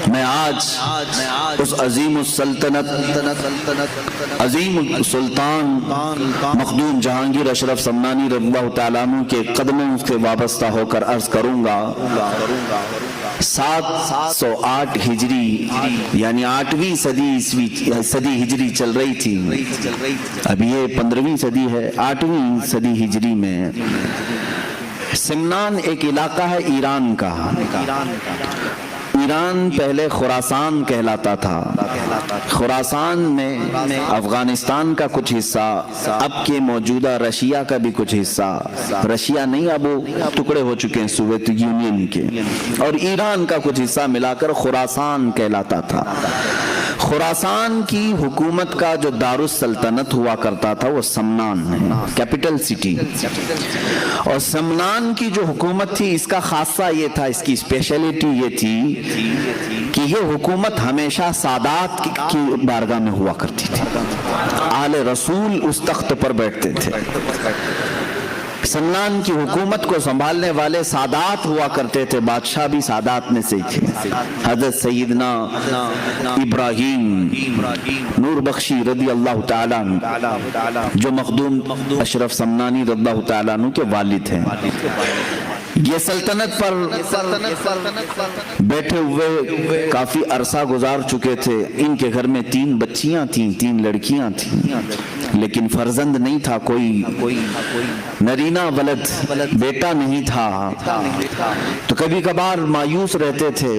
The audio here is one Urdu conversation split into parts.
میں آج اس عظیم السلطنت عظیم سلطان مخدوم جہانگیر اشرف سمنانی رضی اللہ تعالیٰ عنہ کے قدموں سے وابستہ ہو کر عرض کروں گا 708 ہجری یعنی 8ویں صدی ہجری چل رہی تھی، اب یہ 15ویں صدی ہے، 8ویں صدی ہجری میں سمنان ایک علاقہ ہے ایران کا۔ ایران پہلے خراسان کہلاتا تھا، خراسان میں افغانستان کا کچھ حصہ، اب کے موجودہ رشیا کا بھی کچھ حصہ، رشیا نہیں اب وہ ٹکڑے ہو چکے ہیں سوویت یونین کے، اور ایران کا کچھ حصہ ملا کر خراسان کہلاتا تھا۔ خراسان کی حکومت کا جو دارالسلطنت ہوا کرتا تھا وہ سمنان ہے، کیپٹل سٹی، اور سمنان کی جو حکومت تھی اس کا خاصہ یہ تھا، اس کی اسپیشلٹی یہ تھی کہ یہ حکومت ہمیشہ سادات کی بارگاہ میں ہوا کرتی تھی، آل رسول اس تخت پر بیٹھتے تھے۔ سمنان کی حکومت کو سنبھالنے والے سادات ہوا کرتے تھے، بادشاہ بھی سادات میں سے تھے۔ حضرت سیدنا ابراہیم نور بخشی رضی اللہ تعالیٰ عنہ جو مخدوم اشرف سمنانی رضی اللہ تعالیٰ عنہ کے والد ہیں، یہ سلطنت پر بیٹھے ہوئے کافی عرصہ گزار چکے تھے۔ ان کے گھر میں 3 بچیاں تھیں، 3 لڑکیاں تھیں، لیکن فرزند نہیں تھا، کوئی نرینہ ولد بیٹا نہیں تھا۔ تو کبھی کبھار مایوس رہتے تھے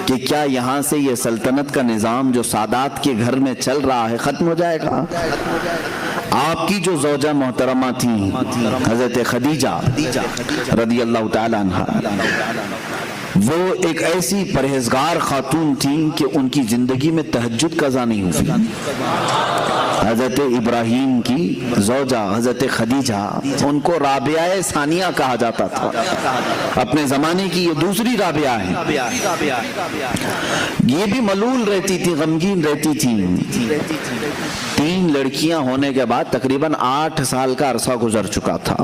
کہ کیا یہاں سے یہ سلطنت کا نظام جو سادات کے گھر میں چل رہا ہے ختم ہو جائے گا۔ آپ کی جو زوجہ محترمہ تھیں حضرت خدیجہ رضی اللہ تعالیٰ عنہ، وہ ایک ایسی پرہیزگار خاتون تھیں کہ ان کی زندگی میں تہجد قضا نہیں ہوئی۔ حضرت ابراہیم کی زوجہ حضرت خدیجہ، ان کو رابعہ ثانیہ کہا جاتا تھا، اپنے زمانے کی یہ دوسری رابعہ ہے۔ یہ بھی ملول رہتی تھی، غمگین رہتی تھی۔ 3 لڑکیاں ہونے کے بعد تقریباً 8 سال کا عرصہ گزر چکا تھا۔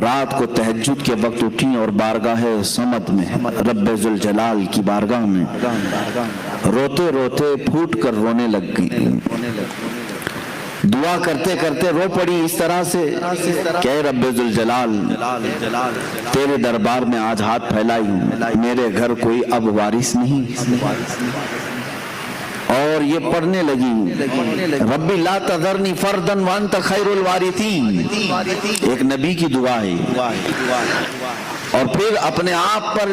رات کو تہجد کے وقت اٹھیں اور بارگاہ صمد میں، رب ذوالجلال کی بارگاہ میں روتے روتے پھوٹ کر رونے لگ گئیں۔ دعا کرتے کرتے رو پڑی اس طرح سے کہ اے رب ذوالجلال، تیرے دربار میں آج ہاتھ پھیلائی ہوں، میرے گھر کوئی اب وارث نہیں۔ اور یہ پڑھنے لگی ربی لا تذرنی فردا وانت خیر الوارثین، ایک نبی کی دعا ہے۔ اور پھر اپنے آپ پر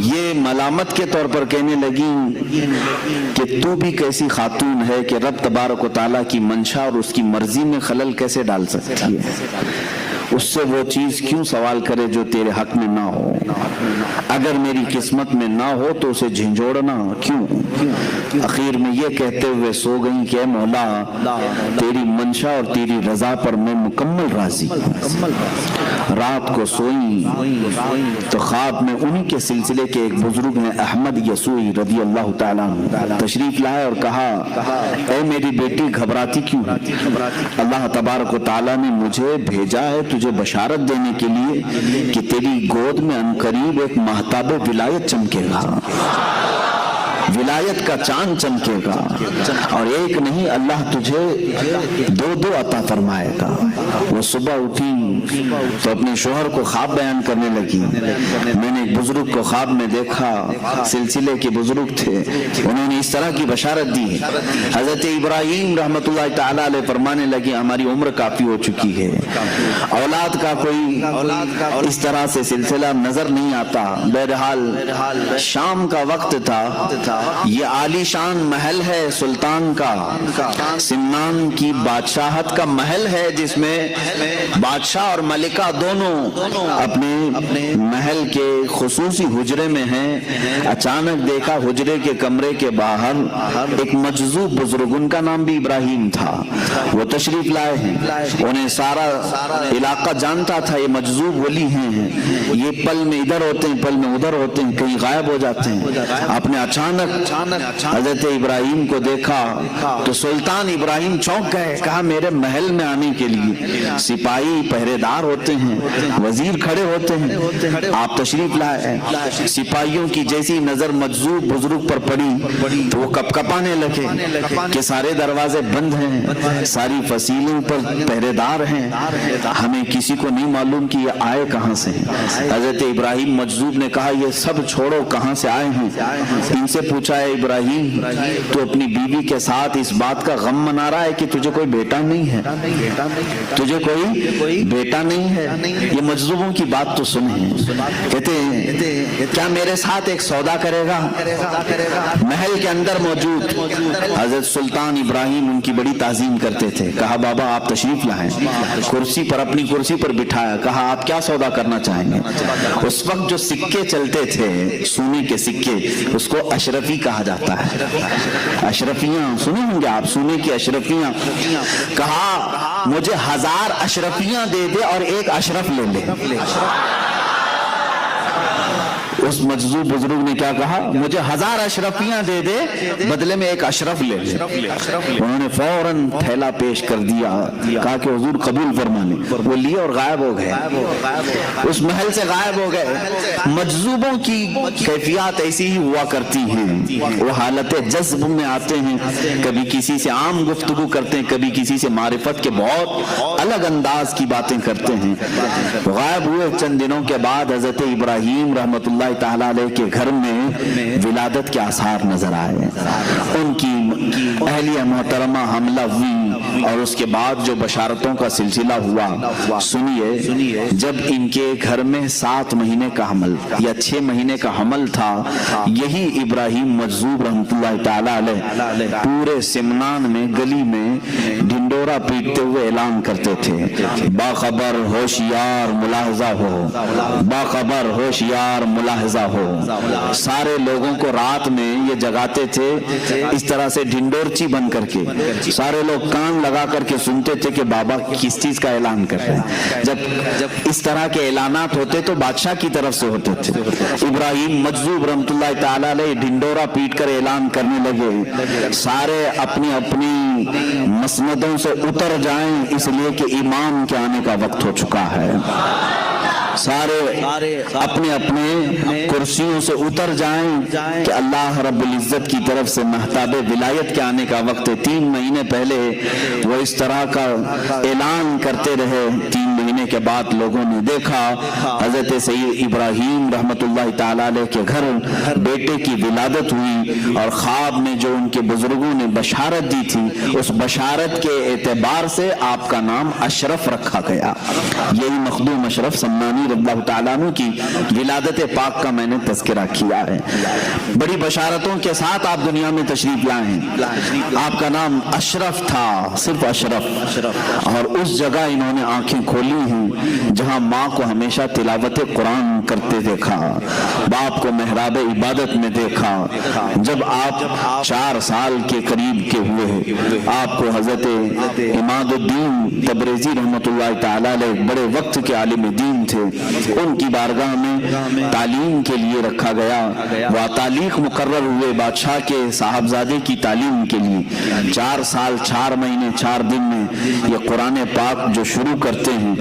یہ ملامت کے طور پر کہنے لگی کہ تو بھی کیسی خاتون ہے کہ رب تبارک و تعالیٰ کی منشا اور اس کی مرضی میں خلل کیسے ڈال سکتی ہے، اس سے وہ چیز کیوں سوال کرے جو تیرے حق میں نہ ہو، اگر میری قسمت میں نہ ہو تو اسے جھنجھوڑنا کیوں۔ اخیر میں یہ کہتے ہوئے سو گئیں کہ اے مولا، تیری منشا اور تیری رضا پر میں مکمل راضی ہوں۔ رات کو سوئیں تو خواب میں انہی کے سلسلے کے ایک بزرگ نے احمد یسوعی رضی اللہ تعالیٰ عنہ تشریف لائے اور کہا اے میری بیٹی گھبراتی کیوں؟ اللہ تبارک و تعالیٰ نے مجھے بھیجا ہے تجھے بشارت دینے کے لیے کہ تیری گود میں عنقریب ایک مہتاب ولایت چمکے گا، ولایت کا چاند چمکے گا، اور ایک نہیں اللہ تجھے 2 عطا فرمائے گا۔ وہ صبح اٹھی تو اپنے شوہر کو خواب بیان کرنے لگی، میں نے ایک بزرگ کو خواب میں دیکھا، سلسلے کے بزرگ تھے، انہوں نے اس طرح کی بشارت دی۔ حضرت ابراہیم رحمت اللہ تعالیٰ علیہ فرمانے لگے ہماری عمر کافی ہو چکی ہے، اولاد کا کوئی اس طرح سے سلسلہ نظر نہیں آتا۔ بہرحال شام کا وقت تھا، یہ عالی شان محل ہے سلطان کا، سمنان کی بادشاہت کا محل ہے جس میں بادشاہ اور ملکہ دونوں اپنے محل کے خصوصی حجرے میں ہیں۔ اچانک دیکھا حجرے کے کمرے کے باہر ایک مجذوب بزرگ، ان کا نام بھی ابراہیم تھا، وہ تشریف لائے ہیں۔ انہیں سارا علاقہ جانتا تھا یہ مجذوب ولی ہیں، یہ پل میں ادھر ہوتے ہیں، پل میں ادھر ہوتے ہیں، کہیں غائب ہو جاتے ہیں۔ آپ نے اچانک حضرت ابراہیم کو دیکھا تو سلطان ابراہیم چونک گئے. کہا میرے محل میں آنے کے لیے سپاہی پہرے دار ہوتے ہیں, وزیر کھڑے ہوتے ہیں, آپ تشریف لائے. سپاہیوں کی جیسی نظر مجذوب بزرگ پر پڑی تو وہ کپکپانے لگے کہ سارے دروازے بند ہیں, ساری فصیلوں پر پہرے دار ہیں, ہمیں کسی کو نہیں معلوم کہ یہ آئے کہاں سے. حضرت ابراہیم مجذوب نے کہا یہ سب چھوڑو, کہاں سے آئے ہیں؟ ان سے پوچھا ہے ابراہیم تو اپنی بیوی کے ساتھ اس بات کا غم منا رہا ہے کہ تجھے کوئی بیٹا نہیں ہے, تجھے کوئی بیٹا نہیں ہے. یہ مجذوبوں کی بات تو سنیں. کہتے ہیں کیا میرے ساتھ ایک سودا کرے گا؟ محل کے اندر موجود حضرت سلطان ابراہیم ان کی بڑی تعظیم کرتے تھے. کہا بابا آپ تشریف لائیں. کرسی پر, اپنی کرسی پر بٹھایا. کہا آپ کیا سودا کرنا چاہیں گے؟ اس وقت جو سکے چلتے تھے سونے کے سکے, اس کو اشرفی کہا جاتا ہے. اشرفیاں سنے ہوں گے آپ, سونے کی اشرفیاں. کہا مجھے 1000 اشرفیاں دے دے اور ایک اشرف لے لے. اس مجذوب بزرگ نے کیا کہا؟ مجھے 1000 اشرفیاں دے دے, بدلے میں ایک اشرف لے لے. انہوں نے فوراً تھیلا پیش کر دیا. کہا کہ حضور قبول فرما لیں. وہ لیے اور غائب ہو گئے, اس محل سے غائب ہو گئے. مجذوبوں کی کیفیات ایسی ہی ہوا کرتی ہیں, وہ حالت جذب میں آتے ہیں, کبھی کسی سے عام گفتگو کرتے ہیں, کبھی کسی سے معرفت کے بہت الگ انداز کی باتیں کرتے ہیں. غائب ہوئے چند دنوں کے بعد حضرت ابراہیم رحمت اللہ تعالیٰ علیہ کے گھر میں ولادت کے آثار نظر آئے. ان کی اہلیہ محترمہ حملہ ہوئی اور اس کے بعد جو بشارتوں کا سلسلہ ہوا سنیے. جب ان کے گھر میں 7 مہینے کا حمل یا 6 مہینے کا حمل تھا, یہی ابراہیم مجذوب رحمت اللہ تعالیٰ علیہ پورے سمنان میں گلی میں ڈھنڈورا پیٹتے ہوئے اعلان کرتے تھے باخبر ہوشیار ملاحظہ ہو, باخبر ہوشیار ملاحظہ ہو. سارے لوگوں کو رات میں یہ جگاتے تھے اس طرح سے ڈھنڈورچی بن کر کے. سارے لوگ کان لگا کر کے سنتے تھے کہ بابا کس چیز کا اعلان کر رہے ہیں. جب اس طرح کے اعلانات ہوتے تو بادشاہ کی طرف سے ہوتے تھے. ابراہیم مجذوب رحمت اللہ تعالیٰ علیہ ڈھنڈورا پیٹ کر اعلان کرنے لگے سارے اپنی اپنی مسندوں سے اتر جائیں, اس لیے کہ امام کے آنے کا وقت ہو چکا ہے. سارے اپنے اپنے کرسیوں سے اتر جائیں کہ اللہ رب العزت کی طرف سے مہتاب ولایت کے آنے کا وقت ہے. 3 مہینے پہلے وہ اس طرح کا اعلان کرتے رہے. 3 مہینے کے بعد لوگوں نے دیکھا حضرت سید ابراہیم رحمت اللہ تعالیٰ علیہ کے گھر بیٹے کی ولادت ہوئی, اور خواب میں جو ان کے بزرگوں نے بشارت دی تھی اس بشارت کے اعتبار سے آپ کا نام اشرف رکھا گیا. یہی مخدوم اشرف سمنانی رضی اللہ تعالیٰ عنہ کی ولادت پاک کا میں نے تذکرہ کیا ہے. بڑی بشارتوں کے ساتھ آپ دنیا میں تشریف لائے ہیں. آپ کا نام اشرف تھا, صرف اشرف, اور اس جگہ انہوں نے آنکھیں کھولی ہیں جہاں ماں کو ہمیشہ تلاوت قرآن کرتے دیکھا, باپ کو محراب عبادت میں دیکھا. جب آپ 4 سال کے قریب کے ہوئے, آپ کو حضرت عماد الدین تبریزی رحمت اللہ تعالیٰ علیہ بڑے وقت کے عالم دین تھے, ان کی بارگاہ میں تعلیم کے لیے رکھا گیا. وہ تعلیق مقرر ہوئے بادشاہ کے صاحبزادے کی تعلیم کے لیے. 4 سال 4 مہینے 4 دن میں یہ قرآن پاک جو شروع کرتے ہیں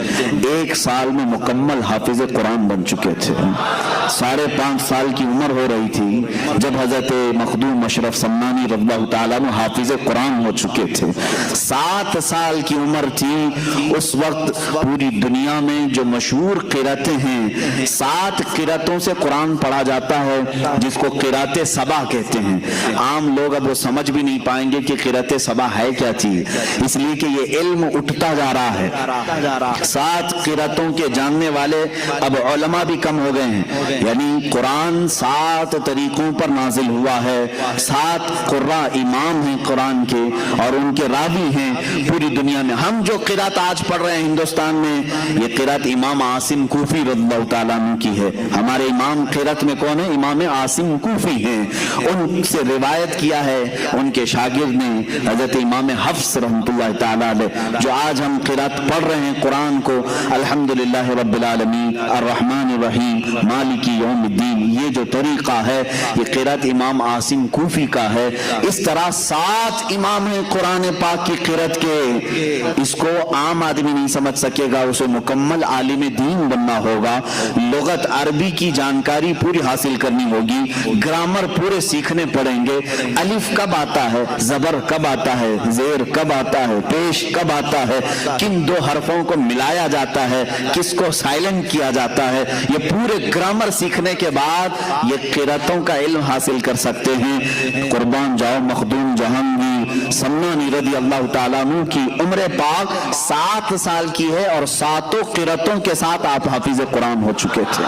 1 سال میں مکمل حافظ قرآن بن چکے تھے. 5.5 سال کی عمر ہو رہی تھی جب حضرت مخدوم اشرف سمنانی رضی اللہ تعالیٰ عنہ حافظ قرآن ہو چکے تھے. 7 سال کی عمر تھی اس وقت. پوری دنیا میں جو مشہور قراتیں ہیں 7 قراتوں سے قرآن پڑھا جاتا ہے جس کو قرات سبا کہتے ہیں. عام لوگ اب وہ سمجھ بھی نہیں پائیں گے کہ قرات سبا ہے کیا چیز, اس لیے کہ یہ علم اٹھتا جا رہا ہے. 7 قراتوں کے جاننے والے اب علماء بھی کم ہو گئے ہیں. یعنی قرآن 7 طریقوں پر نازل ہوا ہے. 7 قراء امام ہیں قرآن کے اور ان کے راوی ہیں پوری دنیا میں. ہم جو قرات آج پڑھ رہے ہیں ہندوستان میں یہ قرات امام عاصم کوفی رضی اللہ تعالیٰ عنہ کی ہے. ہمارے امام قرات میں کون ہے؟ امام عاصم کوفی ہیں. ان سے روایت کیا ہے ان کے شاگرد نے حضرت امام حفص رحمت اللہ تعالیٰ علیہ. جو آج ہم قرات پڑھ رہے ہیں قرآن کو الحمدللہ رب العالمین الرحمن الرحیم مالک یوم الدین, یہ جو طریقہ ہے، یہ قرأت امام عاصم کوفی کا ہے۔ اس طرح 7 امام ہیں قرآن پاک کی قرأت کے، اس کو عام آدمی نہیں سمجھ سکے گا، اسے مکمل عالم دین بننا ہوگا، لغت عربی کی جانکاری پوری حاصل کرنی ہوگی، گرامر پورے سیکھنے پڑیں گے، الف کب آتا ہے، زبر کب آتا ہے، زیر کب آتا ہے، پیش کب آتا ہے، کن 2 حرفوں کو ملایا جاتا ہے، کس کو سائلنٹ کیا جاتا ہے، یہ پورے گرامر سیکھنے کے بعد یہ قرأتوں کا علم حاصل کر سکتے ہیں۔ قربان جاؤ مخدوم جہانگیر سمنانی رضی اللہ تعالیٰ عنہ کی عمر پاک 7 سال کی ہے اور 7 قرأتوں کے ساتھ آپ حافظ قرآن ہو چکے تھے۔